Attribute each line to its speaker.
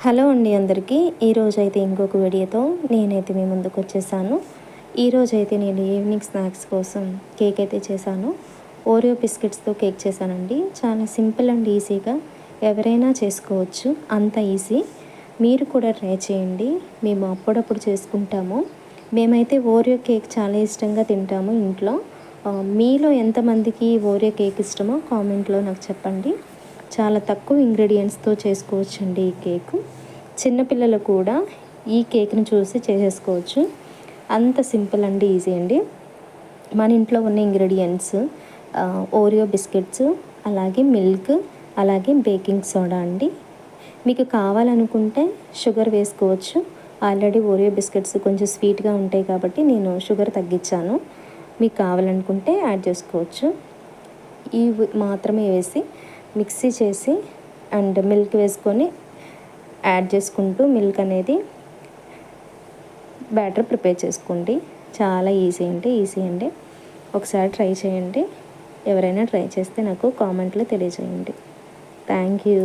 Speaker 1: Hello అండి అందరికీ. ఈరోజైతే ఇంకొక వీడియోతో నేనైతే మీ ముందుకు వచ్చేసాను. ఈరోజైతే నేను ఈవినింగ్ స్నాక్స్ కోసం కేక్ అయితే చేశాను. ఓరియో బిస్కెట్స్తో కేక్ చేశానండి. చాలా సింపుల్ అండ్ ఈజీగా ఎవరైనా చేసుకోవచ్చు, అంత ఈజీ. మీరు కూడా ట్రై చేయండి. మేము అప్పుడప్పుడు చేసుకుంటాము. మేమైతే ఓరియో కేక్ చాలా ఇష్టంగా తింటాము ఇంట్లో. మీలో ఎంతమందికి ఓరియో కేక్ ఇష్టమో కామెంట్లో నాకు చెప్పండి. చాలా తక్కువ ఇంగ్రీడియంట్స్తో చేసుకోవచ్చండి ఈ కేకు. చిన్నపిల్లలు కూడా ఈ కేక్ని చూసి చేసేసుకోవచ్చు, అంత సింపుల్ అండ్ ఈజీ అండి. మన ఇంట్లో ఉన్న ఇంగ్రీడియంట్స్ ఓరియో బిస్కెట్స్, అలాగే మిల్క్, అలాగే బేకింగ్ సోడా అండి. మీకు కావాలనుకుంటే షుగర్ వేసుకోవచ్చు. ఆల్రెడీ ఓరియో బిస్కెట్స్ కొంచెం స్వీట్గా ఉంటాయి కాబట్టి నేను షుగర్ తగ్గించాను. మీకు కావాలనుకుంటే యాడ్ చేసుకోవచ్చు. ఇవి మాత్రమే వేసి మిక్సీ చేసి అండ్ మిల్క్ వేసుకొని యాడ్ చేసుకుంటూ మిల్క్ అనేది బ్యాటర్ ప్రిపేర్ చేసుకోండి. చాలా ఈజీ అండి. ఒకసారి ట్రై చేయండి. ఎవరైనా ట్రై చేస్తే నాకు కామెంట్లో తెలియజేయండి. Thank you.